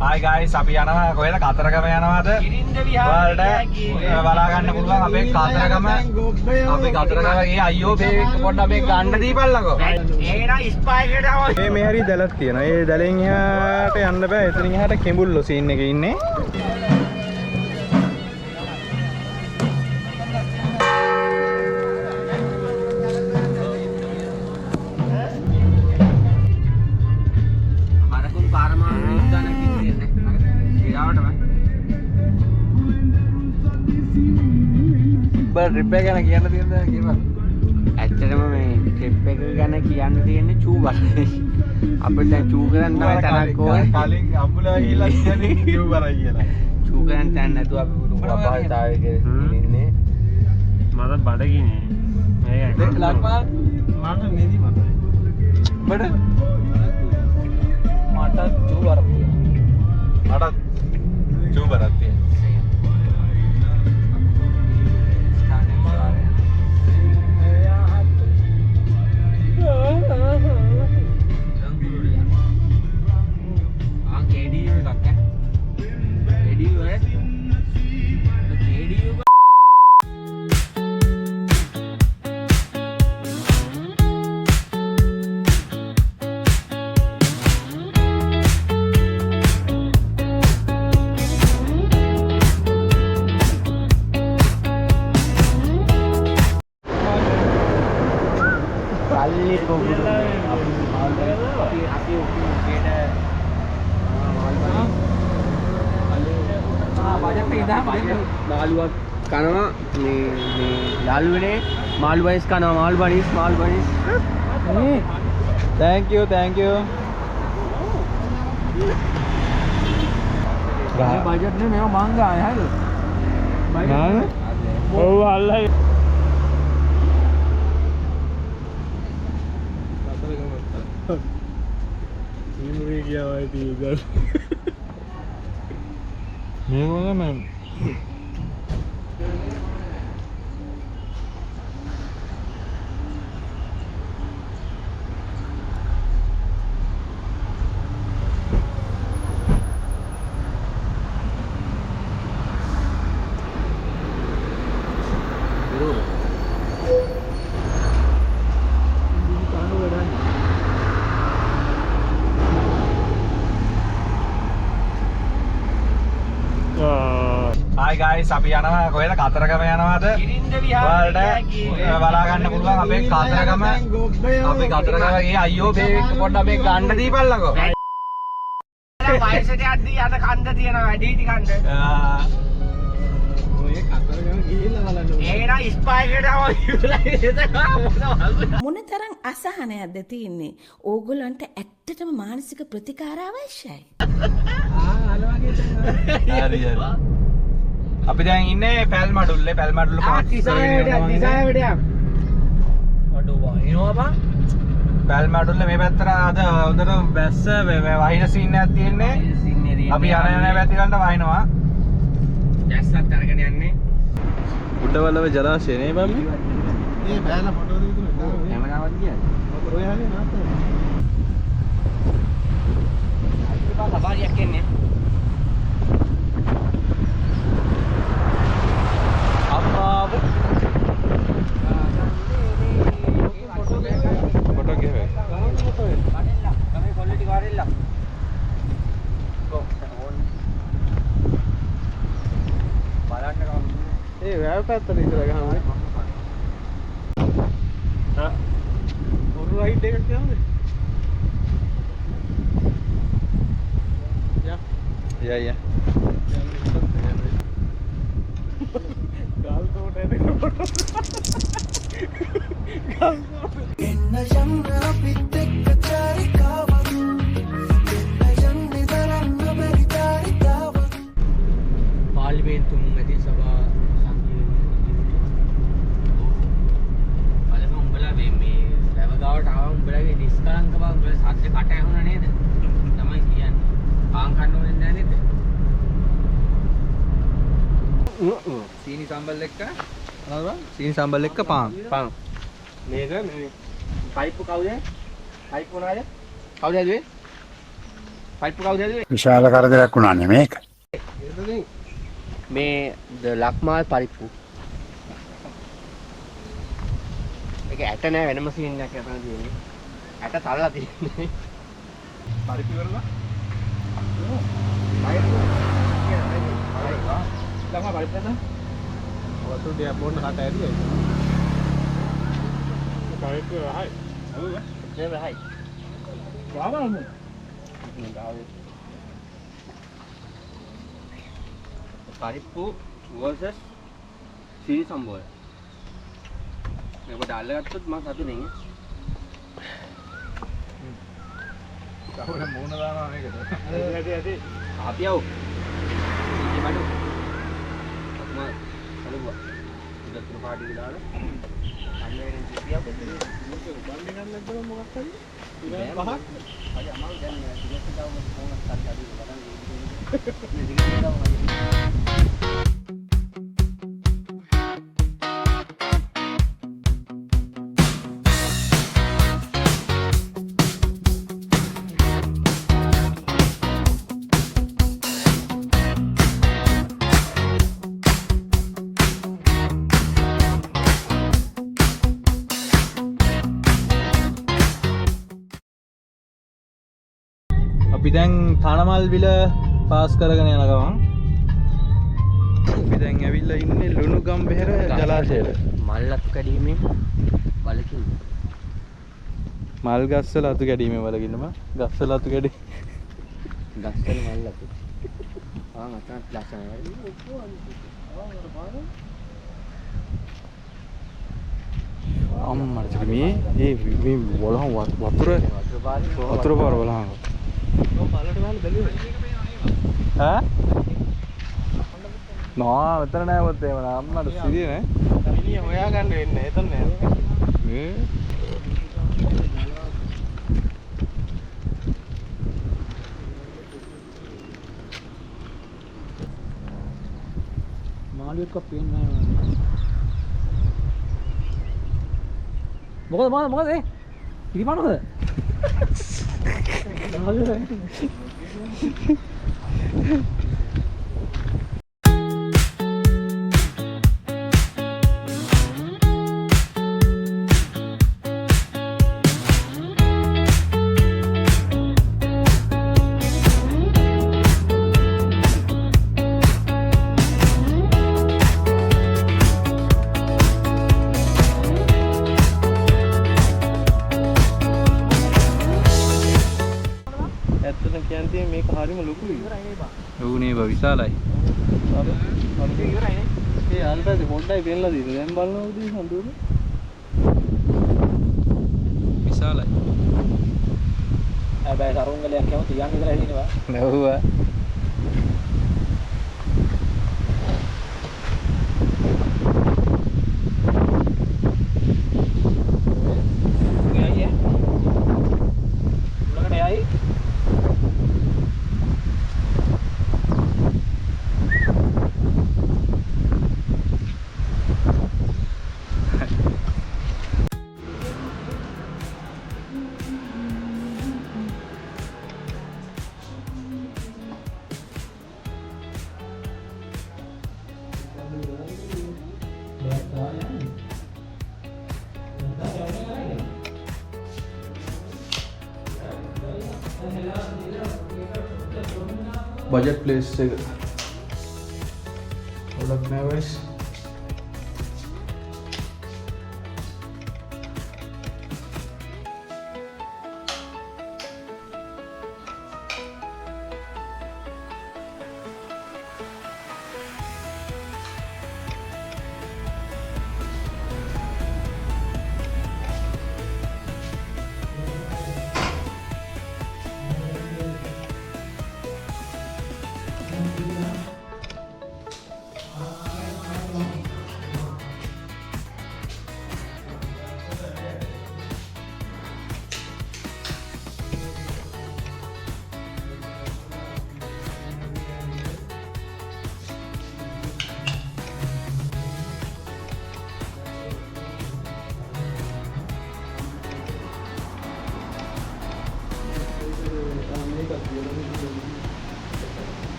Hi guys, අපි යනවා කොහෙද? කතරගම යනවාද? ඔයාලට බලා ගන්න පුළුවන් අපේ කතරගම. අපි කතරගම ගියේ අයියෝ මේ පොඩ්ඩක් මේ ගන්න දීපල්ලකෝ. ඒනා ස්පයිකට ආවා. මේ හරි දැලක් තියෙනවා. ඒ දැලෙන් එහාට යන්න බෑ. එතනින් එහාට කෙඹුල්ලෝ සීන් එකේ ඉන්නේ. ट्रिप එක ගැන කියන්න තියෙනද කියනවා. ඇත්තටම මේ ට්‍රිප් එක ගැන කියන්න තියෙන්නේ චූ බලයි. අපිට දැන් චූ කරන්න තමයි තනක් ඕනේ. කලින් අම්බුලා ගිහලා කියන්නේ චූ කරයි කියලා. චූ කරන්න තැන නැතුව අපි පුදුම අපහසුතාවයක ඉන්නේ. මම බඩගිනේ. මේක ලක්මා මට නෙදි මතයි. බඩ මට චූ වරක් තියෙනවා. මට චූ වරක් තියෙනවා. මාළුවක් කනවා මේ යාළුවනේ මාළු බනිස් කනවා මාළු බනිස් thank you මේ බජට් නේ මේවා මං ගානේ හරිද නෑ ඔව් අල්ලයි ඉමුරේ ගියා වයි ගල් මේ මොනම Hi guys, අපි යනවා කොහෙද? කතරගම යනවාද? ඔයාලට බලා ගන්න පුළුවන් අපේ කතරගම. අපි කතරගම ගියේ අයියෝ මේ පොඩ්ඩක් මේ ගන්න දීපල්ලකෝ. වයසට යද්දී යන කන්ද තියෙනවා වැඩිහිටි කන්ද. ඔය කතරගම ගිහිල්ලා බලන්න. ඒනා ස්පයිකට ආවා. මොනතරම් අසහනයක්ද තියෙන්නේ? ඕගොල්ලන්ට ඇත්තටම මානසික ප්‍රතිකාර අවශ්‍යයි. හරි. අපි දැන් ඉන්නේ පැල්මඩුල්ලේ දිසාවට පැල්මඩුල්ලේ මේ පැත්තට අද හොඳට බැස්ස වහින සීන් එකක් තියෙන්නේ. අපි යන පැත්තට වහිනවා. දැස්සත් අරගෙන යන්නේ. උඩවලව ජලාශය නේ බම්මි. ඒ බෑලා ෆොටෝ දෙන්න. කැමරාවක් ගියාද? ඔය හැනේ නාත්තේ. අයිතිපා සබාරියක් එන්නේ. फोटो के है ए वेव पैतल इधर गहना हां और राइट देख क्या है या गाल तो उठे देखो गाल तो enna janna pittekka charikavadu enna janni daranna meritaridavu පාර්ලිමේන්තු මැදින් සභා සංකීර්ණ උඹලා මේ වැවගාවට ආව උඹලගේ නිස්කලංක බව උඹලා සත්‍ය කට ඇහුණා නේද තමයි කියන්නේ පාන් කන්න ඕනේ නැහැ නේද සීනි සම්බල් එක්ක මොනවද සීනි සම්බල් එක්ක පාන් මේක මේ පයිප් කවුද? පයිප් මොනවාද? කවුද ඇදුවේ? පයිප්පු කවුද හැදුවේ? විශාල කරදරයක් වුණානේ මේක. මේ ලක්මාල් පරිප්පු. ඒක ඇට නෑ වෙනම සීන් එකක් යතන තියෙන්නේ. ඇට තල්ලා තියෙන්නේ. පරිප්පු කරලා ළමා පරිප්පු නේද? වතුර දෙයක් බොන්න කට ඇරියයි. පරිප්පු රහයි. ඒක රහයි. වාවනමු. පරිප්පු versus සීනි සම්බෝල. මේක දාලා ගත්තොත් මම සතුටින් ඉන්නේ. කවුරු මොන දානවා මේකද? ඇති. ආපියව. ඉතින් බඩු. මම සලුවා. ඉතින් පාටි දාලා අන්නේරෙන් සිටියා බෙදේ. මේක බන්නේ ගන්න නැද්ද මොකක් හරි? පහක්. හරි අමාරු දැන් ඉතින් තාම කොහොමද හරි අඩු බලන්න ඉන්නේ. අපි දැන් තනමල් විල පාස් කරගෙන යන ගමන් අපි දැන් ඇවිල්ලා ඉන්නේ ලුණුගම්බෙහෙර ජලාශයට. මල් අතු කැඩීමෙන් වලකින් මල් ගස්වල අතු කැඩීමේ වලකින්නම ගස්වල අතු කැඩි. ගස්වල මල් අතු. අතන ලස්සනයි. අම්මට මේ වලහන් වතුර පාර වලහන්. ඈ? නෝ මෙතන නෑ මොකද එහෙම අම්මට සිරිය නෑ. මිනිහ හොයාගන්න වෙන්නේ එතන නෑ. මාළුවෙක් පේන්නේ නෑ. මොකද ඒ පිරිමණුද? ඇත්තටම කියන්නේ මේක හරියම ලොකුයි. ලොකුනේ බා විශාලයි. ඒ අන්තයේ පොඩ්ඩයි පෙන්නලා දීලා දැන් බලනවද දී හඳුන? විශාලයි. හැබැයි සරුංගලයක් යම තියන් ඉඳලා හිටිනවා. නෝවා. budget place එක ගොඩක් නෑ guys.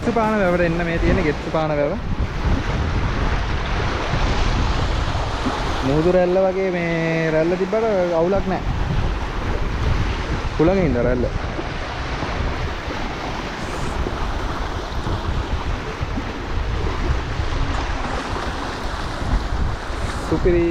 ගෙත්තු පාන වැවට එන්න මේ තියෙන ගෙත්තු පාන වැව. මුහුදු රැල්ල වගේ මේ රැල්ල තිබ්බට අවුලක් නැහැ. කුලගෙන ඉන්න රැල්ල. සුපිරි.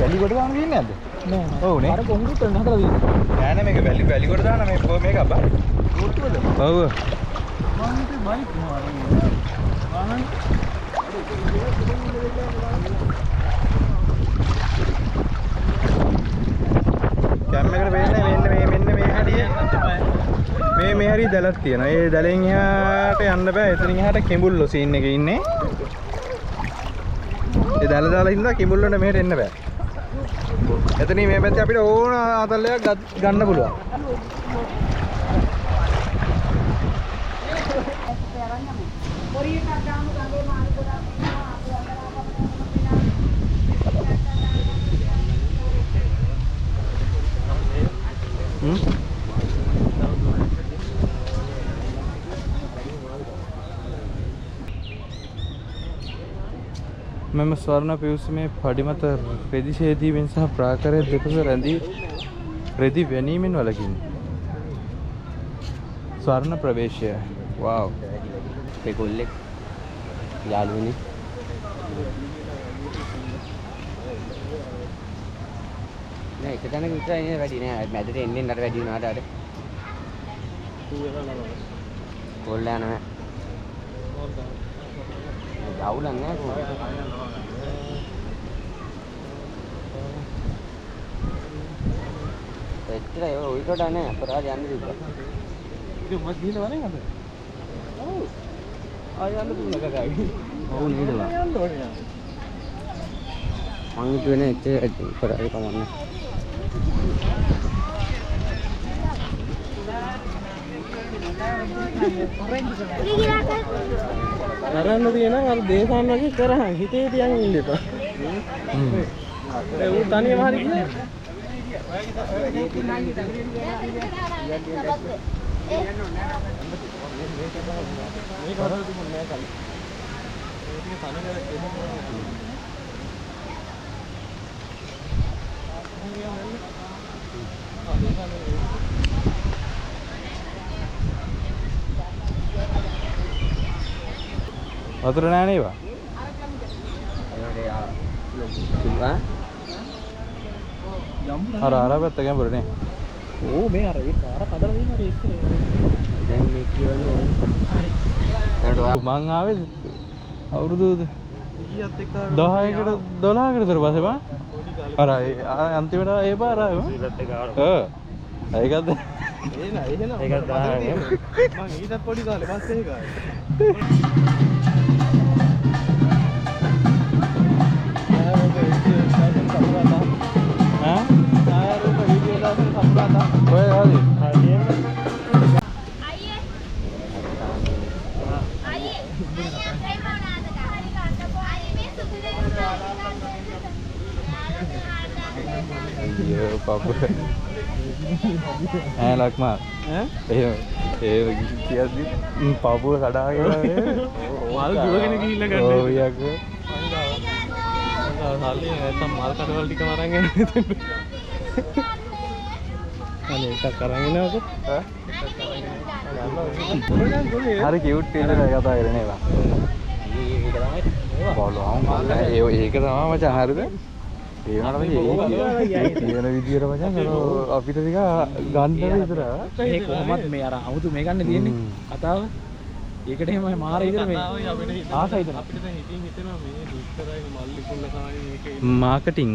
වැලි කොට දාන්න දෙන්නේ නැද්ද? නෑ. ඔව් නේ. අර කොන්ක්‍රීට් කරන හදලා දෙන්නේ. නෑ නෑ මේක වැලි කොට දාන්න මේක අබ්බා. මුට්ටුවද? ඔව්. මම හිතේ බයික් මාරන්නේ. ආනන්. කැමරේකට වෙන්නේ මෙන්න මේ හරිය. මේ හරිය දැලක් තියෙනවා. ඒ දැලෙන් එහාට යන්න බෑ. එතනින් එහාට කිඹුල්ලෝ සීන් එකේ ඉන්නේ. ඒ දැල දාලා ඉඳලා කිඹුල්ලන්ට මෙහෙට එන්න බෑ. එතනින් මේ පැත්තේ අපිට ඕන ආතල්ලයක් ගන්න පුළුවන්. මෙම ස්වර්ණ පිවිසුමේ පඩිමත රෙදි ඡේදීමෙන් සහ ප්‍රාකාරය දෙපස රැඳී රෙදි වැනීමෙන් වළකින්නේ. ස්වර්ණ ප්‍රවේශය. වව්. ඒ කොල්ලෙක් යාළුවනේ. නෑ එක තැනක විතරයි නේ වැඩි නෑ. මැදට එන්නේ නතර වැඩි වුණාට අර. කොල්ල යනවා. අවුලක් නෑ කොහොමද? එච්චර ඔයිකට නෑ අපරාධ යන්න තිබ්බා. ඉතින් මස් දීලා වනේ අද. ඔව්. ආය යන්න දුන්නා කකායි. ඔව් නේද වා. යන්න ඕනේ. මං හිතුවේ එච්චර අපරාධ කමන්නේ. කරන්න තියෙනවා අර දේශාන් වගේ කරහන් හිතේ තියන් ඉන්න එපා. ඒ ඌ තනියම හරි ගියා. මේක හදලා තිබුණේ නෑ කලින්. ඒ ටික වතුර නෑ නේවා. අර පැත්ත ගැඹුරු නේ. ඕ මේ අර ඒ කාර කඩලා දෙන්න අර ඉස්සරේ. දැන් මේ කියවනේ. මං ආවේ අවුරුදු ඊයත් එක්ක 10කට 12කට විතර පස්සේ බා. අර අන්තිමට ඒ පාර ආවා. ඊටත් එක ආවා. ඒකද? එහෙනම් ඒකත් 10 මං ඊටත් පොඩි කාලේ පස්සේ ඒක ආවේ. අයියෝ පපු ඈ ලක්මා ඒ කියද්දි පපුව කඩාගෙන මල් දුවගෙන ගිහිල්ලා ගන්න ඔව් යකෝ හල්ලි නැත්තම් මල් කඩවල ටික මරන් යන්න අනේ එකක් අරන් එනවද හරි කියුට් ටේලර් එක කතා කරන්නේ ඒවා ඒක තමයි මචං හරිද ඒ වුණාට මේ කියන විදියට මචං අපිට ටික ගන්න විතර මේ කොහොමත් මේ අර 아무තු මේ ගන්න තියෙන්නේ කතාව ඒකට එහෙම මාර ඉතර මේ ආසයිද අපිට දැන් හිතින් හිතෙනවා මේ දුෂ්කරයි මල්ලි කුල්ල තමයි මේකේ මාකටිං